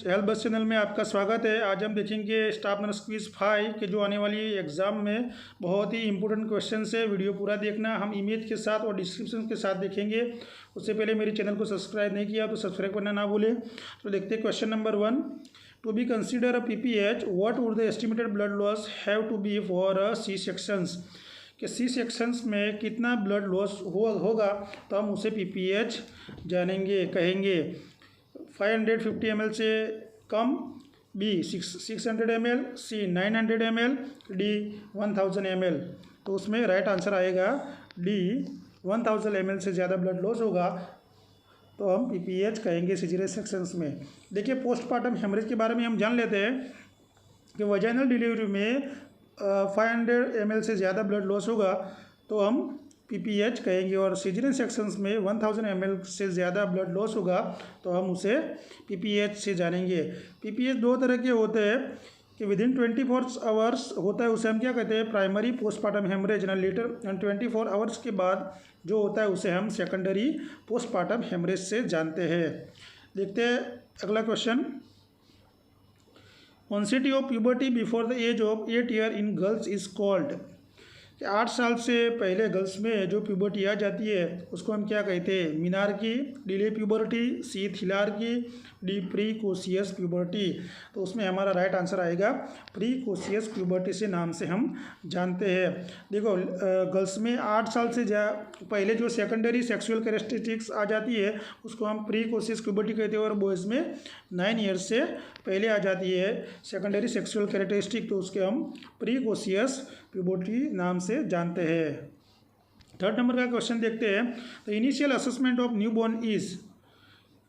Health बस channel में आपका स्वागत है। आज हम देखेंगे स्टाफ नर्स क्विज 5 के जो आने वाली एग्ज़ाम में बहुत ही इंपॉर्टेंट क्वेश्चन है। वीडियो पूरा देखना, हम इमेज के साथ और डिस्क्रिप्शन के साथ देखेंगे। उससे पहले मेरे चैनल को सब्सक्राइब नहीं किया तो सब्सक्राइब करना ना भूलें। तो देखते हैं question number 1। To be consider a PPH, what would the estimated blood loss have to be for C sections. कि सी सेक्शंस में कितना ब्लड लॉस होगा तो हम उसे PPH जानेंगे, कहेंगे। 550 ml से कम, B 600 ml, C 900 ml, D 1000 ml। तो उसमें राइट आंसर आएगा D 1000 ml से ज़्यादा ब्लड लॉस होगा तो हम PPH कहेंगे सीजरियन सेक्शंस में। देखिए, पोस्टमार्टम हेमरेज के बारे में हम जान लेते हैं कि वजाइनल डिलीवरी में 500 ml से ज़्यादा ब्लड लॉस होगा तो हम PPH कहेंगे, और सीजरियन सेक्शंस में 1000 ml से ज़्यादा ब्लड लॉस होगा तो हम उसे PPH से जानेंगे। PPH दो तरह के होते हैं कि विदिन 24 आवर्स होता है, उसे हम क्या कहते हैं, प्राइमरी पोस्टमार्टम हेमरेज। ना लेटर 24 आवर्स के बाद जो होता है उसे हम सेकेंडरी पोस्टमार्टम हेमरेज से जानते हैं। देखते हैं अगला question. Onset of puberty before the age of 8 year in girls is called. 8 साल से पहले गर्ल्स में जो प्यूबर्टी आ जाती है उसको हम क्या कहते हैं, मिनार्की, डिले प्यूबर्टी, सी थिलार्की, डी प्रीकोशियस प्यूबर्टी। तो उसमें हमारा राइट आंसर आएगा प्रीकोशियस प्यूबर्टी से नाम से हम जानते हैं। देखो, गर्ल्स में 8 साल से पहले जो सेकेंडरी सेक्सुअल कैरेक्टरिस्टिक्स आ जाती है उसको हम प्रीकोशियस प्यूबर्टी कहते हैं, और बॉयज़ में 9 ईयर्स से पहले आ जाती है सेकेंडरी सेक्सुअल कैरेक्टरिस्टिक, तो उसके हम प्रीकोशियस प्यूबर्टी नाम से जानते हैं। थर्ड नंबर का क्वेश्चन देखते हैं। तो initial assessment of newborn is.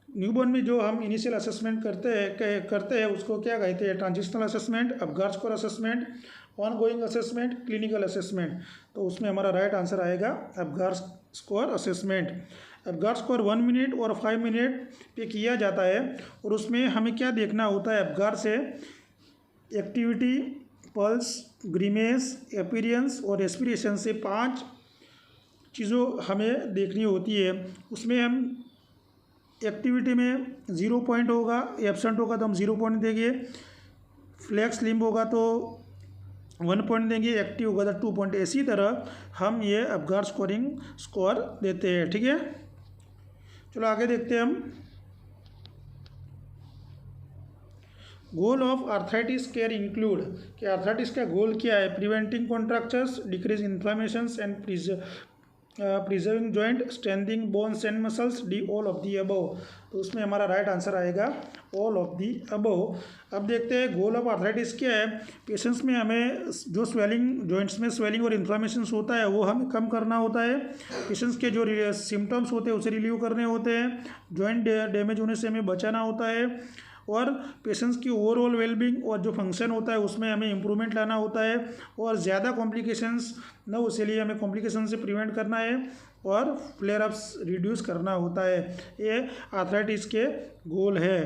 Newborn में जो हम इनिशियल असेसमेंट करते हैं उसको क्या कहते हैं, transitional assessment, Apgar score assessment, on going assessment, clinical assessment. तो उसमें हमारा राइट आंसर आएगा Apgar score assessment. Apgar score 1 minute और 5 मिनट पे किया जाता है, और उसमें हमें क्या देखना होता है, अपगार से एक्टिविटी, पल्स, ग्रीमेस, अपीयरेंस और रेस्पिरेशन से 5 चीज़ों हमें देखनी होती है। उसमें हम एक्टिविटी में 0 पॉइंट होगा, एब्सेंट होगा तो हम 0 पॉइंट देंगे, फ्लेक्स लिम्ब होगा तो 1 पॉइंट देंगे, एक्टिव होगा तो 2 पॉइंट। इसी तरह हम ये अपगार स्कोरिंग स्कोर देते हैं। ठीक है, चलो आगे देखते हैं हम। Goal of arthritis care include, कि आर्थराइटिस का गोल क्या है, preventing contractures, decrease inflammations and preserving joint, strengthening bones and muscles, D all of the above. तो उसमें हमारा राइट आंसर आएगा ऑल ऑफ दी अबव। अब देखते हैं गोल ऑफ आर्थराइटिस क्या है। पेशेंट्स में हमें जो स्वेलिंग, जॉइंट्स में स्वेलिंग और इन्फ्लामेशंस होता है वो हमें कम करना होता है। पेशेंट्स के जो सिम्टम्स होते हैं उसे रिलीव करने होते हैं। जॉइंट डैमेज होने से हमें बचाना होता है, और पेशेंट्स की ओवरऑल वेलबींग और जो फंक्शन होता है उसमें हमें इम्प्रूवमेंट लाना होता है, और ज़्यादा कॉम्प्लिकेशंस न हो इसलिए हमें कॉम्प्लिकेशन से प्रिवेंट करना है, और फ्लेयर अप्स रिड्यूस करना होता है। ये आर्थराइटिस के गोल है।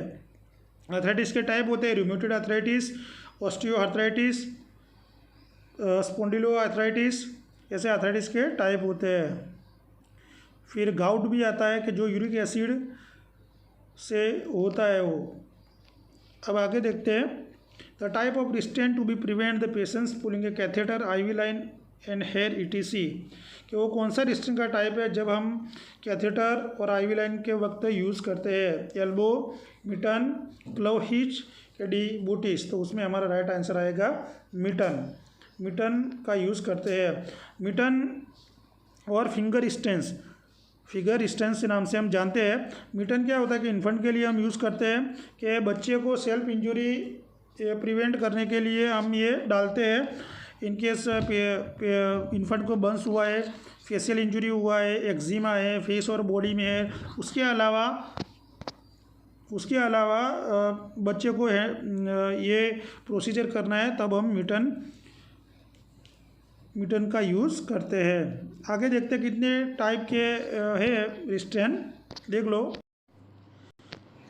आर्थराइटिस के टाइप होते हैं रूमेटॉइड आर्थराइटिस, ऑस्टियोआर्थराइटिस, स्पॉन्डिलो आर्थराइटिस, ऐसे आर्थराइटिस के टाइप होते हैं। फिर गाउट भी आता है कि जो यूरिक एसिड से होता है वो। अब आगे देखते हैं। The type of restraint to be prevent the patients pulling a catheter, IV line and hair ETC, कि वो कौन सा रिस्ट्रेंट का टाइप है जब हम कैथेटर और IV लाइन के वक्त यूज़ करते हैं, elbow, mitten, clove hitch, D booties. तो उसमें हमारा राइट आंसर आएगा मिटन का यूज़ करते हैं। मिटन और फिंगर स्टेंस के नाम से हम जानते हैं। मिटन क्या होता है कि इन्फेंट के लिए हम यूज़ करते हैं, कि बच्चे को सेल्फ इंजरी प्रिवेंट करने के लिए हम ये डालते हैं। इनकेस इन्फेंट को बर्न्स हुआ है, फेशियल इंजरी हुआ है, एक्जिमा है, फेस और बॉडी में है, उसके अलावा बच्चे को ये प्रोसीजर करना है, तब हम मिटन का यूज़ करते हैं। आगे देखते हैं कितने टाइप के है रिस्ट्रेन, देख लो।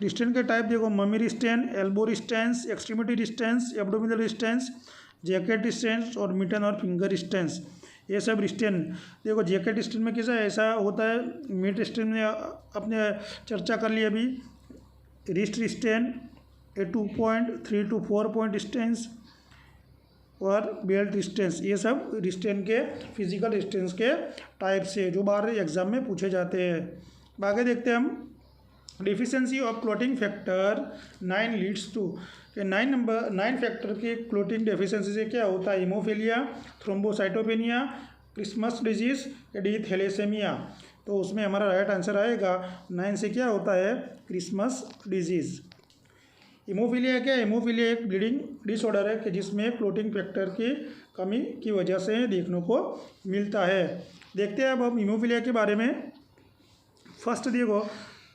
रिस्ट्रेन के टाइप देखो, mummy restrain, elbow restraints, extremity restraints, abdominal restraints, jacket restraints और मिटन और फिंगर रिस्ट्रेंस, ये सब रिस्ट्रेन। देखो, जैकेट रिस्ट्रेन में कैसा ऐसा होता है, मिड रिस्ट्रेन में अपने चर्चा कर ली अभी, wrist restrain, A 2.3 to 4 point distance और बेल्ट डिस्टेंस, ये सब डिस्टेंस के फिजिकल डिस्टेंस के टाइप से जो बाहर एग्जाम में पूछे जाते हैं। आगे देखते हैं हम deficiency of clotting factor 9 leads to, 9 factor के क्लोटिंग डेफिशिएंसी से क्या होता है, हीमोफीलिया, थ्रोम्बोसाइटोपेनिया, क्रिस्मस डिजीज या डी थैलेसेमिया। तो उसमें हमारा राइट आंसर आएगा 9 से क्या होता है, क्रिस्मस डिजीज। हीमोफीलिया क्या है, हीमोफीलिया एक ब्लीडिंग डिसऑर्डर है कि जिसमें क्लोटिंग फैक्टर की कमी की वजह से देखने को मिलता है। देखते हैं अब हम हीमोफीलिया के बारे में। फर्स्ट देखो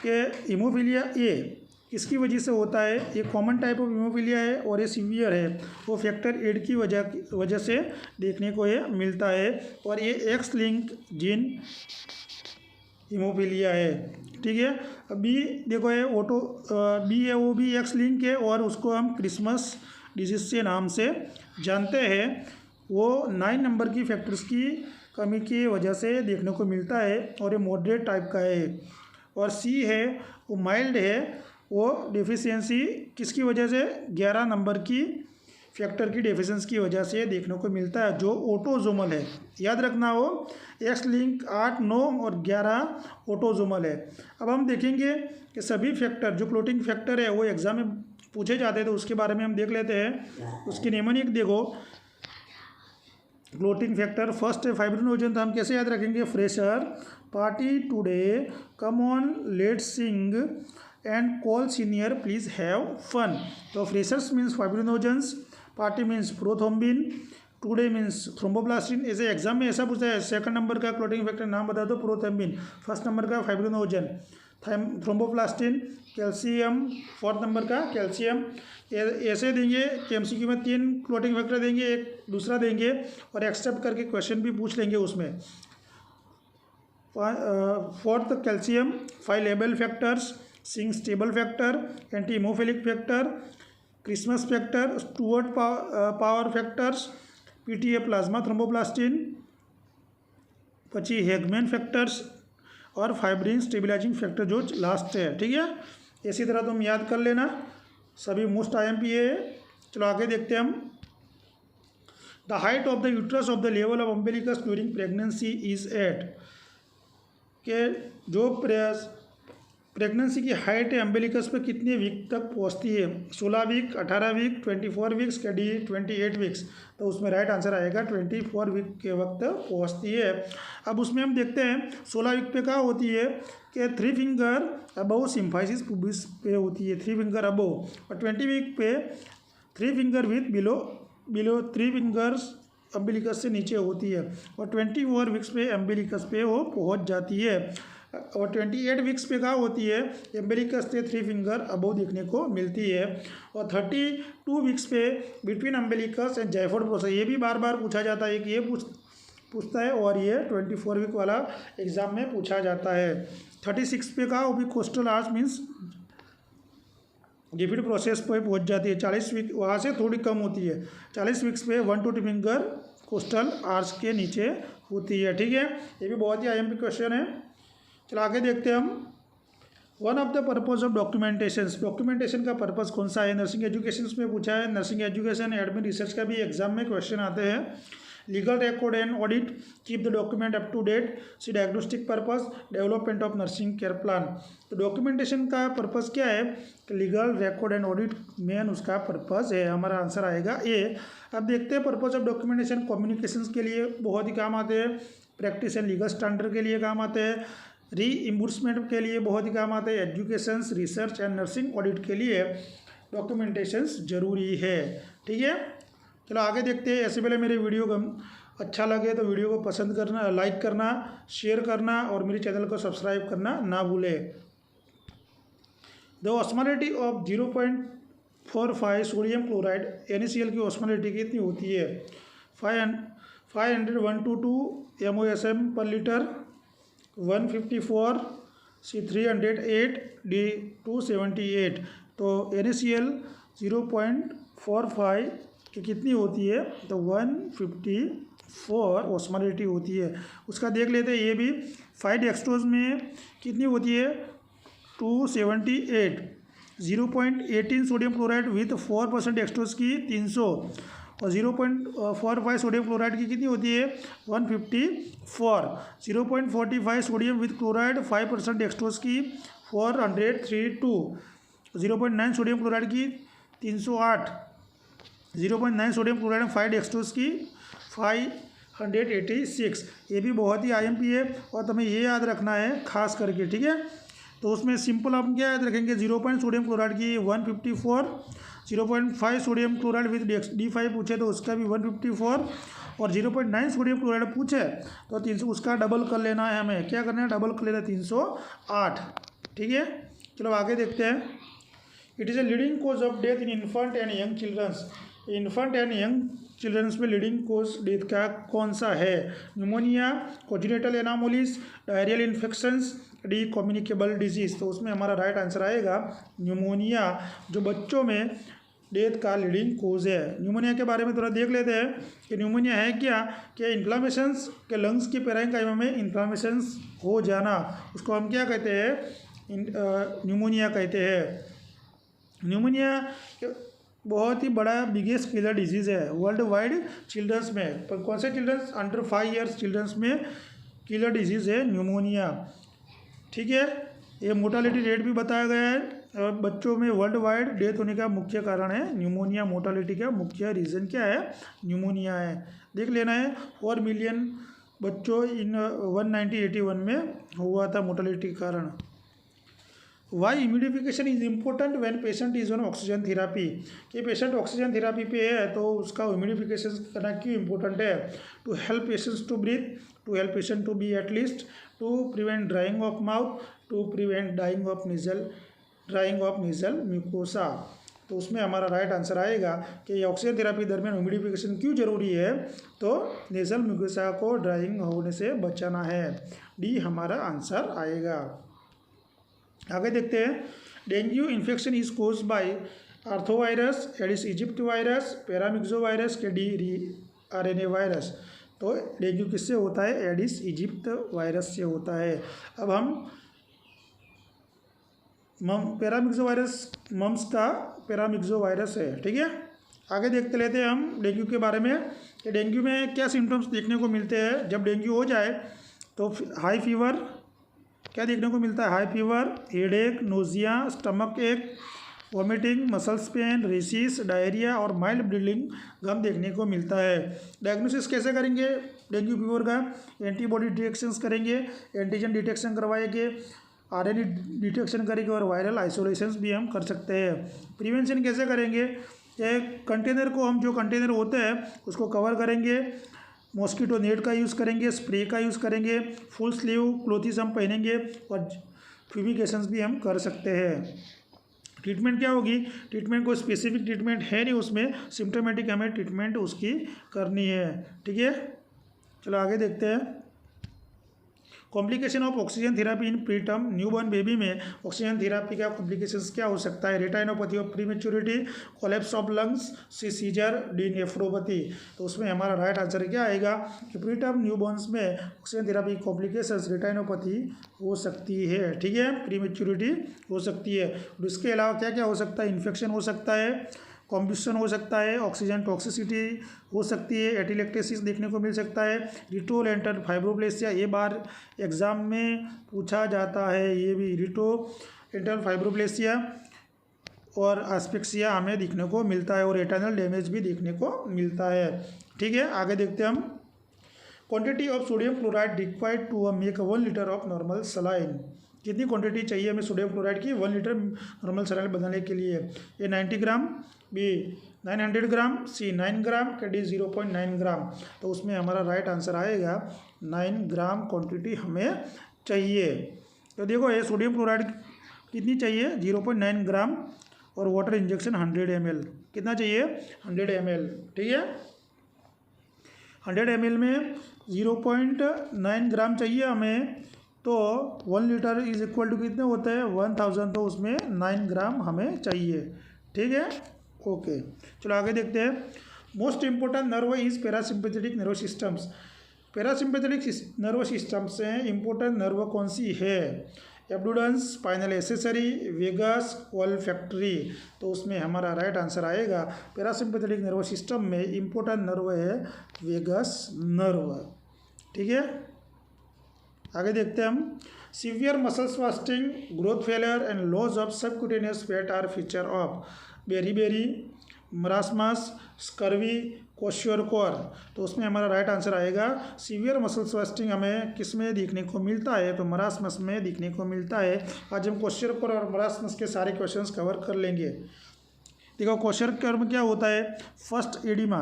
कि हीमोफीलिया ए किसकी वजह से होता है, ये कॉमन टाइप ऑफ हीमोफीलिया है और ये सीवियर है, वो फैक्टर 8 की वजह से देखने को ये मिलता है और ये एक्स लिंक जीन हीमोफीलिया है। ठीक है, बी देखो ये ऑटो बी है, वो भी एक्स लिंक है और उसको हम क्रिस्मस डिजीज से नाम से जानते हैं। वो 9 नंबर की फैक्टर्स की कमी की वजह से देखने को मिलता है और ये मॉडरेट टाइप का है। और सी है वो माइल्ड है, वो डेफिशिएंसी किसकी वजह से, 11 नंबर की फैक्टर की डेफिशिएंसी की वजह से देखने को मिलता है जो ऑटोजोमल है। याद रखना हो एक्स लिंक 8, 9 और 11 ऑटोजोमल है। अब हम देखेंगे कि सभी फैक्टर जो क्लोटिंग फैक्टर है वो एग्जाम में पूछे जाते हैं, तो उसके बारे में हम देख लेते हैं। उसकी निम्नलिखित देखो क्लोटिंग फैक्टर। फर्स्ट है फाइब्रिनोजन, तो हम कैसे याद रखेंगे, fresher, party today, come on let's sing and call senior please have fun. तो freshers means fibrinogens, party means prothrombin, today means thromboplastin. ऐसे एग्जाम में ऐसा पूछता है, सेकंड नंबर का क्लोटिंग फैक्टर नाम बता दो, प्रोथ्रोम्बिन। फर्स्ट नंबर का fibrinogen, thromboplastin, calcium, fourth number का कैल्शियम। ऐसे देंगे कि एमसीक्यू में 3 क्लोटिंग फैक्टर देंगे, एक दूसरा देंगे और एक्सेप्ट करके क्वेश्चन भी पूछ लेंगे उसमें। Fourth calcium, 5 labile factors, sing stable factor, anti haemophilic factor, Christmas factor, Stuart power factors, PTA plasma thromboplastin, पची हेगमैन फैक्टर्स और फाइब्रिन स्टेबिलाइजिंग फैक्टर जो लास्ट है। ठीक है, इसी तरह तुम याद कर लेना, सभी मोस्ट आईएमपी है। चलो आगे देखते हैं हम। The height of the uterus of the level of umbilicus during pregnancy is at, के जो प्रेगनेंसी की हाइट है अम्बिलिकस पे कितने वीक तक पहुंचती है, 16 वीक, 18 वीक, 24 वीक्स के डी 28 वीक्स। तो उसमें राइट आंसर आएगा 24 वीक के वक्त पहुंचती है। अब उसमें हम देखते हैं 16 वीक पे क्या होती है कि 3 फिंगर अबव सिम्फाइसिस पुबिस पे होती है, 3 फिंगर अबव, और 20 वीक पे 3 finger with below 3 fingers umbilicus से नीचे होती है, और 24 वीक्स पे अम्बिलिकस पे वो पहुंच जाती है। और 28 वीक्स पे क्या होती है, अम्बिलिकस से 3 फिंगर अबव देखने को मिलती है। और 32 वीक्स पे बिटवीन अम्बिलिकस एंड जायफोर्ड प्रोसेस, ये भी बार बार पूछा जाता है कि ये पूछता है, और ये 24 वीक वाला एग्जाम में पूछा जाता है। 36 पे का वो भी कोस्टल आर्च मीन्स जिफिड प्रोसेस पर पहुंच जाती है। 40 वीक वहाँ से थोड़ी कम होती है, 40 वीक्स पे 1 to 2 फिंगर कोस्टल आर्च के नीचे होती है। ठीक है, ये भी बहुत ही आईएमपी क्वेश्चन है। चलो आगे देखते हैं हम। One of the purpose of documentation का पर्पस कौन सा है, नर्सिंग एजुकेशन में पूछा है। नर्सिंग एजुकेशन एडमिन रिसर्च का भी एग्जाम में क्वेश्चन आते हैं। Legal record and audit, keep the document up to date, see diagnostic purpose, development of nursing care plan. तो डॉक्यूमेंटेशन का पर्पस क्या है, legal record and audit main उसका पर्पस है। हमारा आंसर आएगा ए। अब देखते हैं पर्पस ऑफ डॉक्यूमेंटेशन कम्युनिकेशन के लिए बहुत ही काम आते हैं, प्रैक्टिस एंड लीगल स्टैंडर्ड के लिए काम आते हैं, रीइम्बर्समेंट के लिए बहुत ही काम आते हैं, education, research and nursing audit के लिए डॉक्यूमेंटेशंस जरूरी है। ठीक है, चलो आगे देखते हैं। ऐसे पहले मेरे वीडियो को अच्छा लगे तो वीडियो को पसंद करना, लाइक करना, शेयर करना और मेरे चैनल को सब्सक्राइब करना ना भूलें। The osmolality of 0.45 sodium chloride NaCl की ऑस्मोलिटी कितनी होती है, 50122 MOSM पर लीटर, 154 C308 D278। तो NaCl 0.45 की कितनी होती है, तो 154 ऑस्मोलिटी होती है। उसका देख लेते हैं, ये भी 5 डेक्सट्रोज में कितनी होती है, 278, 0.18 सोडियम क्लोराइड विथ 4% डेक्सट्रोज की 300 और 0.45 सोडियम क्लोराइड की कितनी होती है 154। 0.45 सोडियम विथ क्लोराइड 5% डेक्सट्रोज की 432। 0.9 सोडियम क्लोराइड की 308। 0.9 सोडियम क्लोराइड 5 डेक्सट्रोज की 586। ये भी बहुत ही IMP है और तुम्हें ये याद रखना है खास करके, ठीक है। तो उसमें सिंपल हम क्या याद रखेंगे, 0. सोडियम क्लोराइड की 154, 0.5 सोडियम क्लोराइड विद D5 पूछे तो उसका भी 154 और 0.9 सोडियम क्लोराइड पूछे तो 300, उसका डबल कर लेना है हमें। क्या करना है, डबल कर लेना है 308, ठीक है। चलो आगे देखते हैं। It is a leading cause of death in infant and young childrens. Infant and young childrens में लीडिंग कोज डेथ का कौन सा है? Pneumonia, congenital anomalies, diarrhoeal infections, D communicable disease. तो उसमें हमारा राइट आंसर आएगा न्यूमोनिया, जो बच्चों में डेथ का लीडिंग कोज है। न्यूमोनिया के बारे में थोड़ा देख लेते हैं कि न्यूमोनिया है क्या। कि इन्फ्लामेशंस के लंग्स की पेरेन्काइमा में इन्फ्लामेशंस हो जाना, उसको हम क्या कहते हैं, न्यूमोनिया कहते हैं। न्यूमोनिया बहुत ही बड़ा बिगेस्ट किलर डिजीज़ है वर्ल्ड वाइड चिल्ड्रंस में। पर कौन से चिल्ड्रंस? अंडर 5 ईयर्स चिल्ड्रंस में किलर डिजीज़ है न्यूमोनिया, ठीक है। ये मोर्टालिटी रेट भी बताया गया है और बच्चों में वर्ल्ड वाइड डेथ होने का मुख्य कारण है न्यूमोनिया। मोर्टालिटी का मुख्य रीज़न क्या है? न्यूमोनिया है। देख लेना है 4 मिलियन बच्चों इन 1981 में हुआ था मोर्टालिटी के कारण। Why immunification is important when patient is on oxygen therapy. कि पेशेंट ऑक्सीजन थेरापी पे है तो उसका इम्यूनिफिकेशन करना क्यों इम्पोर्टेंट है? To help patients to breathe, to help patient to be at least, to prevent drying of mouth, to prevent drying of nasal mucosa. तो उसमें हमारा राइट आंसर आएगा कि ऑक्सीजन थेरापी दरमियान ह्यूमिडिफिकेशन क्यों जरूरी है? तो नेजल म्यूकोसा को ड्राइंग होने से बचाना है। डी हमारा आंसर आएगा। आगे देखते हैं। Dengue infection is cause by orthovirus, Aedes aegypti virus, paramyxo virus के डी RNA वायरस। तो डेंगू किससे होता है? एडिस इजिप्ट वायरस से होता है। अब हम पैरामिक्सो वायरस मम्स का पैरामिक्सो वायरस है, ठीक है। आगे देखते लेते हैं हम डेंगू के बारे में कि डेंगू में क्या सिम्टम्स देखने को मिलते हैं। जब डेंगू हो जाए तो हाई फीवर, क्या देखने को मिलता है? High fever, headache, nausea, stomach ache, vomiting, muscles pain, rashes, diarrhoea और माइल्ड ब्लीडिंग गम देखने को मिलता है। डायग्नोसिस कैसे करेंगे डेंगू फीवर का? एंटीबॉडी डिटेक्शंस करेंगे, एंटीजन डिटेक्शन करवाएंगे, RNA डिटेक्शन करेंगे और वायरल आइसोलेशंस भी हम कर सकते हैं। प्रिवेंशन कैसे करेंगे? एक कंटेनर को हम, जो कंटेनर होता है उसको कवर करेंगे, मॉस्किटो नेट का यूज़ करेंगे, स्प्रे का यूज़ करेंगे, फुल स्लीव क्लोथिस हम पहनेंगे और फ्यूमिगेशंस भी हम कर सकते हैं। ट्रीटमेंट क्या होगी? ट्रीटमेंट को स्पेसिफिक ट्रीटमेंट है नहीं उसमें, सिम्टोमेटिक हमें ट्रीटमेंट उसकी करनी है, ठीक है। चलो आगे देखते हैं। Complication of oxygen therapy in preterm newborn baby में ऑक्सीजन थेरापी का कॉम्प्लिकेशंस क्या हो सकता है? Retinopathy of prematurity, collapse of lungs, seizure, D nephropathy. तो उसमें हमारा राइट आंसर क्या आएगा कि प्रीटर्म न्यूबॉर्न्स में ऑक्सीजन थेरापी कॉम्प्लिकेशंस रेटाइनोपैथी हो सकती है, ठीक है, प्रीमेच्योरिटी हो सकती है। और इसके अलावा क्या क्या हो सकता है? इन्फेक्शन हो सकता है, कॉम्बस्शन हो सकता है, ऑक्सीजन टॉक्सिसिटी हो सकती है, एटिलेक्टेसिस देखने को मिल सकता है, रिट्रोलेंटल फाइब्रोप्लेसिया, ये बार एग्जाम में पूछा जाता है, ये भी रिट्रोलेंटल फाइब्रोप्लेसिया और एस्फिक्सिया हमें देखने को मिलता है और रेटिनल डैमेज भी देखने को मिलता है, ठीक है। आगे देखते हैं हम। Quantity of sodium chloride required to make 1 litre of normal saline. कितनी क्वांटिटी चाहिए हमें सोडियम क्लोराइड की 1 लीटर नॉर्मल सलाइन बनाने के लिए? ए 90 ग्राम, बी 900 ग्राम, सी 9 ग्राम, के डी 0.9 ग्राम। तो उसमें हमारा राइट आंसर आएगा 9 ग्राम क्वांटिटी हमें चाहिए। तो देखो ये सोडियम क्लोराइड कितनी चाहिए? 0.9 ग्राम और वाटर इंजेक्शन 100 ml। कितना चाहिए? 100 ml, ठीक है। 100 ml में 0.9 ग्राम चाहिए हमें, तो 1 लीटर इज इक्वल टू कितने होते हैं? 1000। तो उसमें 9 ग्राम हमें चाहिए, ठीक है, ओके। चलो आगे देखते हैं। Most important nerve is parasympathetic nerve systems. Parasympathetic nerve system से इम्पोर्टेंट नर्व कौन सी है? Abducens spinal accessory, vagus olfactory. तो उसमें हमारा राइट आंसर आएगा पैरासिम्पैथेटिक नर्वस सिस्टम में इम्पोर्टेंट नर्व है वेगस नर्व। ठीक है, आगे देखते हैं हम। Severe muscle wasting, growth failure and loss of subcutaneous fat are feature of beriberi, marasmus, scurvy, kwashiorkor. तो उसमें हमारा राइट आंसर आएगा सीवियर मसल स्पास्टिंग हमें किस में देखने को मिलता है, तो मरासमस में देखने को मिलता है। आज हम क्वेश्योरकोर और मरासमस के सारे क्वेश्चंस कवर कर लेंगे। देखो क्वेश्योरकोर में क्या होता है, फर्स्ट एडिमा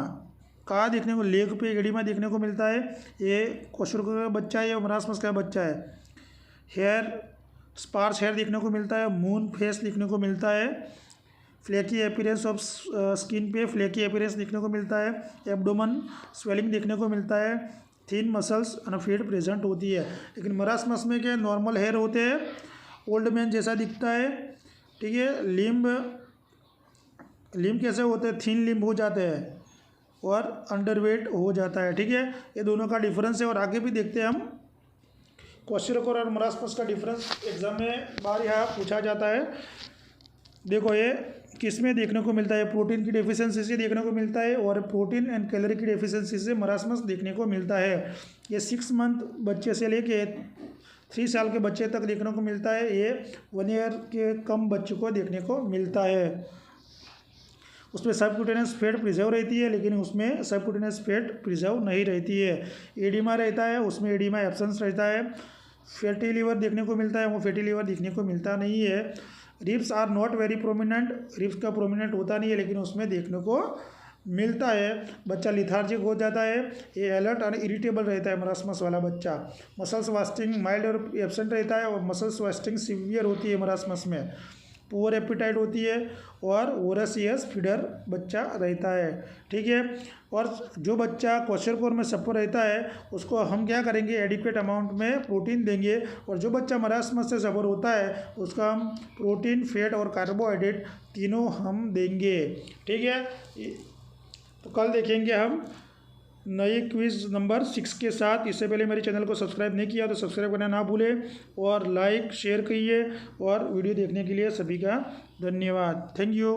कहाँ देखने को, लेग पे एडिमा देखने को मिलता है, ये क्वेश्योरकोर का बच्चा है, ये मरासमस का बच्चा है। हेयर स्पार्स हेयर देखने को मिलता है, मून फेस देखने को मिलता है, फ्लैकी अपीयरेंस ऑफ स्किन पे फ्लैकी अपीयरेंस देखने को मिलता है, एब्डोमन स्वेलिंग देखने को मिलता है, thin muscles and fat present होती है। लेकिन मरासमस में क्या नॉर्मल हेयर होते हैं, ओल्ड मैन जैसा दिखता है। ठीक है, लिम्ब कैसे होते हैं, थिन लिम्ब हो जाते हैं और अंडरवेट हो जाता है। ठीक है, ये दोनों का डिफरेंस है। और आगे भी देखते हैं हम क्वेश्योरकोर और मरासमस का डिफरेंस एग्जाम में बार यहाँ पूछा जाता है। देखो ये किस में देखने को मिलता है, प्रोटीन की डेफिशिएंसी से देखने को मिलता है और प्रोटीन एंड कैलोरी की डेफिशिएंसी से मरासमस देखने को मिलता है। ये 6 मंथ बच्चे से लेके 3 साल के बच्चे तक देखने को मिलता है, ये 1 ईयर के कम बच्चों को देखने को मिलता है। उसमें सबक्यूटेनियस फैट प्रिजर्व रहती है, लेकिन उसमें सबक्यूटेनियस फैट प्रिजर्व नहीं रहती है। एडिमा रहता है, उसमें एडिमा एब्सेंस रहता है। फैटी लीवर देखने को मिलता है, वो फैटी लीवर देखने को मिलता नहीं है। Ribs are not very prominent, ribs का प्रोमिनेंट होता नहीं है, लेकिन उसमें देखने को मिलता है। बच्चा लिथार्जिक हो जाता है, ये अलर्ट और इरिटेबल रहता है मरासमस वाला बच्चा। मसल्स वास्टिंग माइल्ड और एब्सेंट रहता है और मसल्स वास्टिंग सीवियर होती है मरासमस में। पुअर एपिटाइट होती है और वोरासियस फीडर बच्चा रहता है। ठीक है, और जो बच्चा क्वेश्योरकोर में सफ़र रहता है उसको हम क्या करेंगे, एडिक्वेट अमाउंट में प्रोटीन देंगे। और जो बच्चा मरासमस से सफ़र होता है उसका हम प्रोटीन, फैट और कार्बोहाइड्रेट तीनों हम देंगे। ठीक है, तो कल देखेंगे हम नई क्विज़ नंबर 6 के साथ। इससे पहले मेरे चैनल को सब्सक्राइब नहीं किया तो सब्सक्राइब करना ना भूलें और लाइक शेयर कीजिए। और वीडियो देखने के लिए सभी का धन्यवाद। Thank you.